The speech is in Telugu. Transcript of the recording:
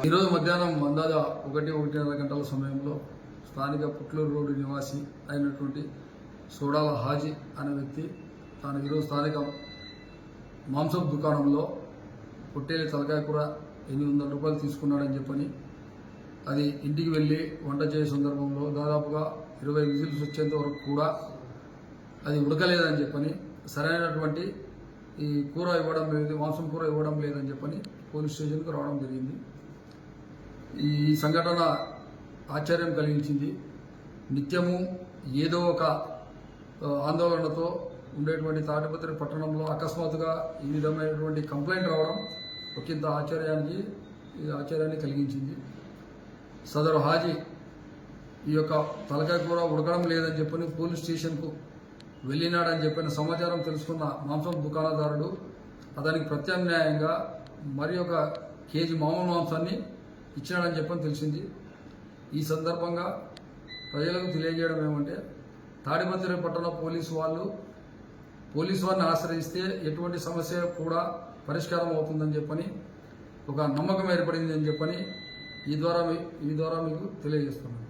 ఈరోజు మధ్యాహ్నం అందాజ 1-1:30 గంటల సమయంలో స్థానిక పుట్లూరు రోడ్డు నివాసి అయినటువంటి సోడాల హాజీ అనే వ్యక్తి తాను ఈరోజు స్థానిక మాంసం దుకాణంలో పొట్టేలి తలకాయ కూర 800 రూపాయలు తీసుకున్నాడని చెప్పని అది ఇంటికి వెళ్ళి వంట చేసే సందర్భంలో దాదాపుగా 20 విజిల్స్ వచ్చేంత వరకు కూడా అది ఉడకలేదని చెప్పని సరైనటువంటి ఈ కూర ఇవ్వడం లేదు, మాంసం కూర ఇవ్వడం లేదని చెప్పని పోలీస్ స్టేషన్కు రావడం జరిగింది. ఈ సంఘటన ఆశ్చర్యం కలిగించింది. నిత్యము ఏదో ఒక ఆందోళనతో ఉండేటువంటి తాడిపత్రి పట్టణంలో అకస్మాత్తుగా ఈ విధమైనటువంటి కంప్లైంట్ రావడం ఒకంత ఆశ్చర్యాన్ని కలిగించింది. సదరు హాజీ ఈ యొక్క తలకాయ కూర ఉడకడం లేదని చెప్పని పోలీస్ స్టేషన్కు వెళ్ళినాడని చెప్పిన సమాచారం తెలుసుకున్న మాంసం దుకాణదారుడు అతనికి ప్రత్యామ్నాయంగా మరి ఒక కేజీ మామూలు మాంసాన్ని ఇచ్చినాడని చెప్పని తెలిసింది. ఈ సందర్భంగా ప్రజలకు తెలియజేయడం ఏమంటే తాడిపత్రి పట్టణ పోలీసు వారిని ఆశ్రయిస్తే ఎటువంటి సమస్య కూడా పరిష్కారం అవుతుందని చెప్పని ఒక నమ్మకం ఏర్పడింది అని చెప్పని ఈ ద్వారా మీకు తెలియజేస్తున్నాను.